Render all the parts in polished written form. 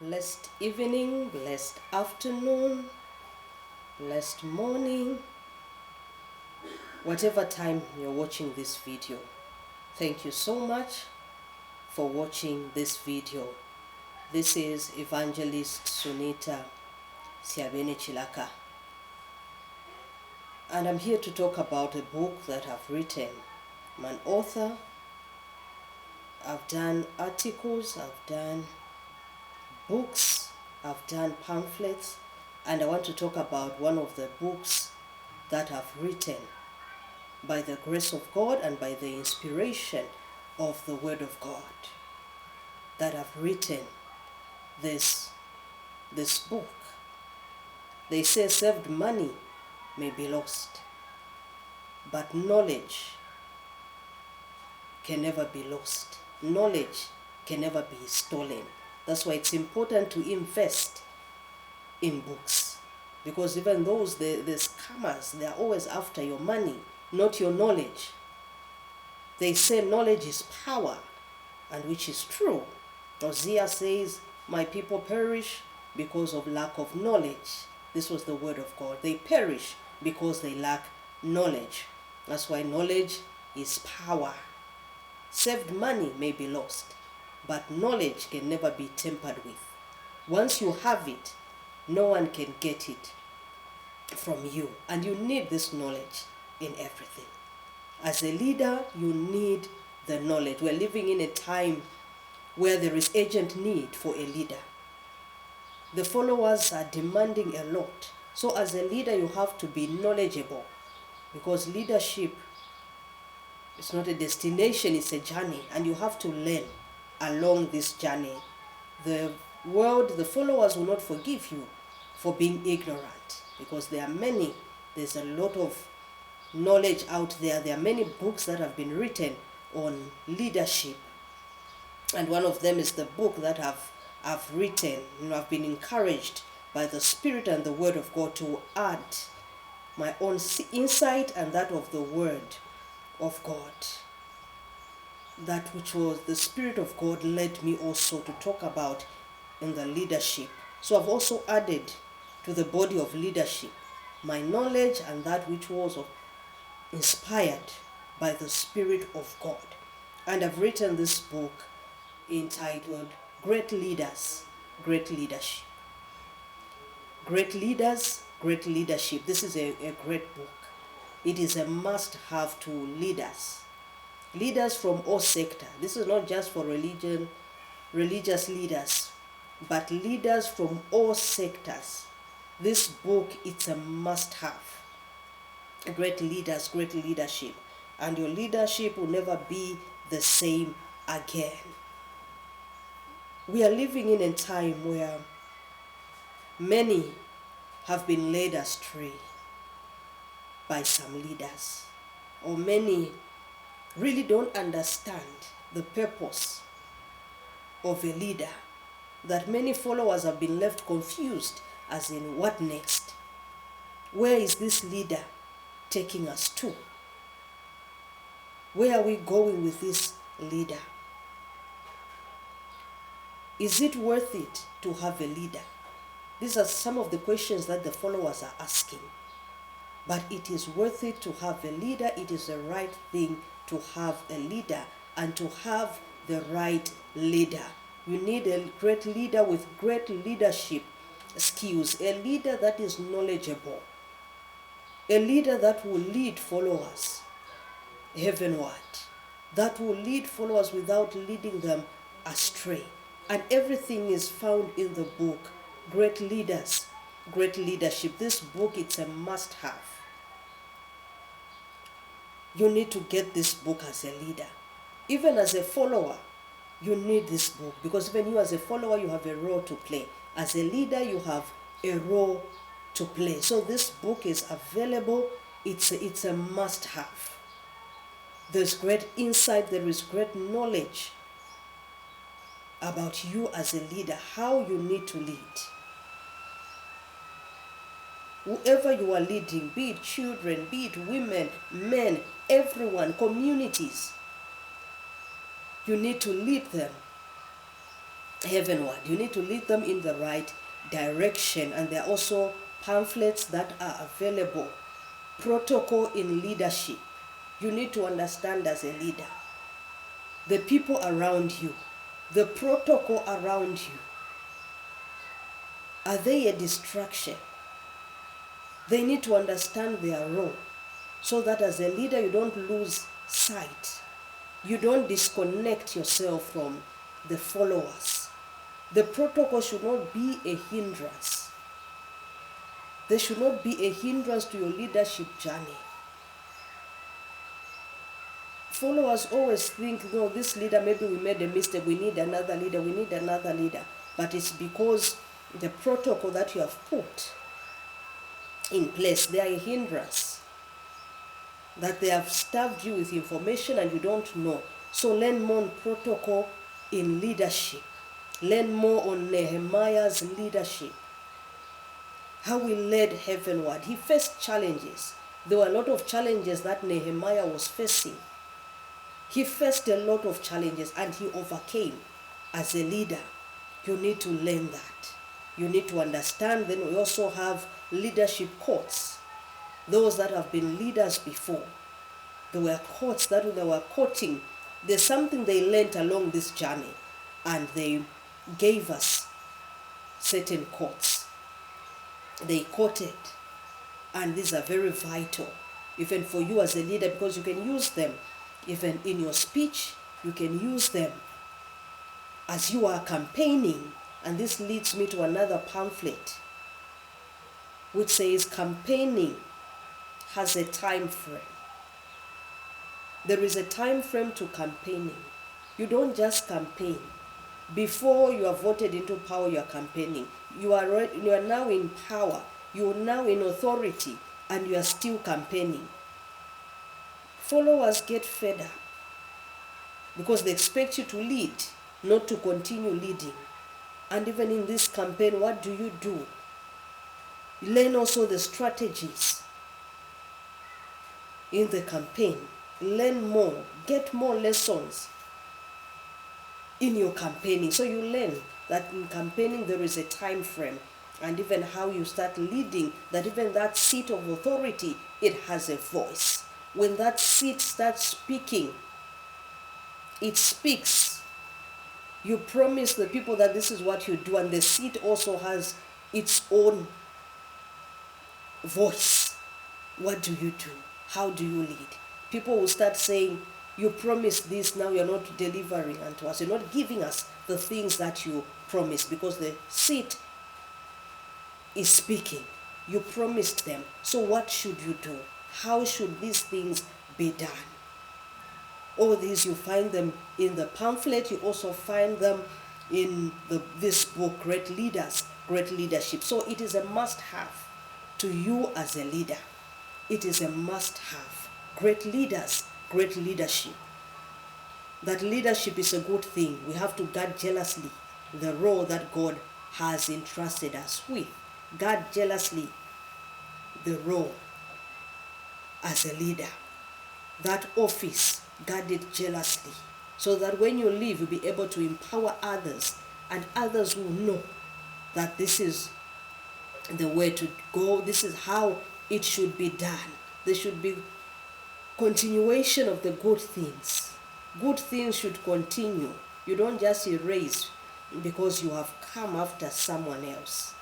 Blessed evening, blessed afternoon, blessed morning, whatever time you're watching this video. Thank you so much for watching this video. This is Evangelist Sunitta Syabeene Chilaka. And I'm here to talk about a book that I've written. I'm an author. I've done articles, I've done books, I've done pamphlets, and I want to talk about one of the books that I've written by the grace of God and by the inspiration of the Word of God. That I've written this book. They say saved money may be lost, but knowledge can never be lost. Knowledge can never be stolen. That's why it's important to invest in books. Because even those, the scammers, they are always after your money, not your knowledge. They say knowledge is power, and which is true. Hosea says, my people perish because of lack of knowledge. This was the word of God. They perish because they lack knowledge. That's why knowledge is power. Saved money may be lost, but knowledge can never be tampered with. Once you have it, no one can get it from you. And you need this knowledge in everything. As a leader, you need the knowledge. We're living in a time where there is urgent need for a leader. The followers are demanding a lot. So as a leader, you have to be knowledgeable, because leadership is not a destination, it's a journey, and you have to learn along this journey. The world, the followers will not forgive you for being ignorant, because there are many, there's a lot of knowledge out there. There are many books that have been written on leadership, and one of them is the book that I've written. I've been encouraged by the Spirit and the Word of God to add my own insight and that of the Word of God. That which was the Spirit of God led me also to talk about in the leadership. So I've also added to the body of leadership my knowledge and that which was inspired by the Spirit of God. And I've written this book entitled Great Leaders, Great Leadership. Great Leaders, Great Leadership. This is a great book. It is a must-have to leaders. Leaders from all sectors. This is not just for religious leaders, but leaders from all sectors. This book, it's a must-have. Great leaders, great leadership. And your leadership will never be the same again. We are living in a time where many have been led astray by some leaders, or many really don't understand the purpose of a leader, that many followers have been left confused as in what next? Where is this leader taking us to? Where are we going with this leader? Is it worth it to have a leader? These are some of the questions that the followers are asking. But it is worth it to have a leader. It is the right thing to have a leader and to have the right leader. You need a great leader with great leadership skills, a leader that is knowledgeable, a leader that will lead followers heavenward, that will lead followers without leading them astray. And everything is found in the book, Great Leaders, Great Leadership. This book, it's a must-have. You need to get this book as a leader. Even as a follower, you need this book, because even you as a follower, you have a role to play. As a leader, you have a role to play. So this book is available. It's a must-have. There's great insight. There is great knowledge about you as a leader, how you need to lead. Whoever you are leading, be it children, be it women, men, everyone, communities, you need to lead them heavenward. You need to lead them in the right direction. And there are also pamphlets that are available. Protocol in leadership. You need to understand as a leader, the people around you, the protocol around you, are they a distraction? They need to understand their role so that as a leader you don't lose sight. You don't disconnect yourself from the followers. The protocol should not be a hindrance. They should not be a hindrance to your leadership journey. Followers always think, no, this leader, maybe we made a mistake, we need another leader, we need another leader. But it's because the protocol that you have put in place, they are a hindrance. That they have starved you with information and you don't know. So learn more on protocol in leadership. Learn more on Nehemiah's leadership. How he led heavenward. He faced challenges. There were a lot of challenges that Nehemiah was facing. He faced a lot of challenges and he overcame. As a leader, you need to learn that. You need to understand. Then we also have leadership quotes. Those that have been leaders before. There were quotes that they were quoting. There's something they learned along this journey and they gave us certain quotes. They quoted, and these are very vital even for you as a leader, because you can use them even in your speech. You can use them as you are campaigning. And this leads me to another pamphlet which says campaigning has a time frame. There is a time frame to campaigning. You don't just campaign. Before you are voted into power, you are campaigning. You are now in power. You are now in authority, and you are still campaigning. Followers get fed up because they expect you to lead, not to continue leading. And even in this campaign, what do? Learn also the strategies in the campaign. Learn more. Get more lessons in your campaigning. So you learn that in campaigning there is a time frame, and even how you start leading, that even that seat of authority, it has a voice. When that seat starts speaking, it speaks. You promise the people that this is what you do, and the seat also has its own voice. What do you do? How do you lead? People will start saying, you promised this, now you're not delivering unto us. You're not giving us the things that you promised, because the seat is speaking. You promised them. So what should you do? How should these things be done? All these, you find them in the pamphlet. You also find them in this book, Great Leaders, Great Leadership. So it is a must-have to you as a leader. It is a must-have. Great leaders, great leadership. That leadership is a good thing. We have to guard jealously the role that God has entrusted us with. Guard jealously the role as a leader. That office, guard it jealously, so that when you leave, you'll be able to empower others, and others will know that this is the way to go. This is how it should be done. There should be continuation of the good things. Good things should continue. You don't just erase because you have come after someone else.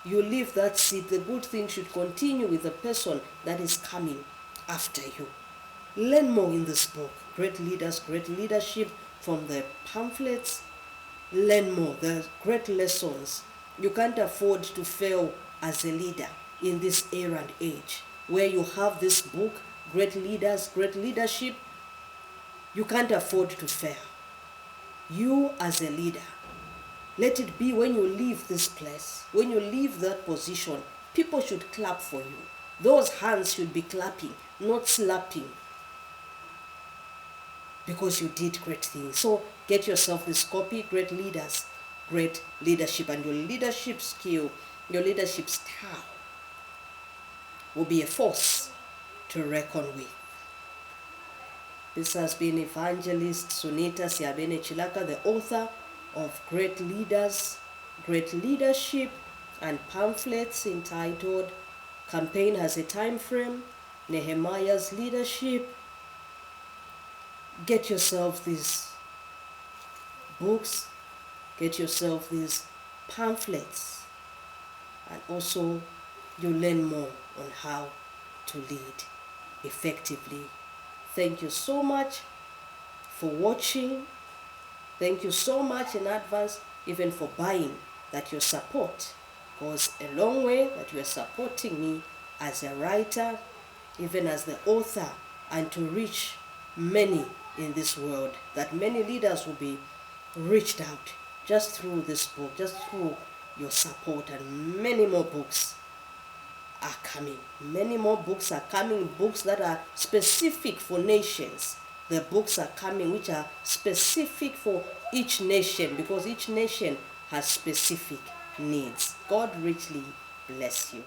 You leave that seat. The good thing should continue with the person that is coming after you. Learn more in this book, Great Leaders, Great Leadership, from the pamphlets. Learn more. There are great lessons. You can't afford to fail as a leader in this era and age, where you have this book, Great Leaders, Great Leadership. You can't afford to fail. You as a leader, let it be when you leave this place, when you leave that position, people should clap for you. Those hands should be clapping, not slapping, because you did great things. So get yourself this copy, Great Leaders, Great Leadership, and your leadership skill, your leadership style will be a force to reckon with. This has been Evangelist Sunitta Syabeene Chilaka, the author of Great Leaders, Great Leadership, and pamphlets entitled Campaign Has a Time Frame, Nehemiah's Leadership. Get yourself these books, get yourself these pamphlets, and also you learn more on how to lead effectively. Thank you so much for watching. Thank you so much in advance, even for buying, that your support goes a long way, that you are supporting me as a writer, even as the author, and to reach many in this world, that many leaders will be reached out just through this book, just through your support, and many more books are coming. Many more books are coming, books that are specific for nations. The books are coming which are specific for each nation, because each nation has specific needs. God richly bless you.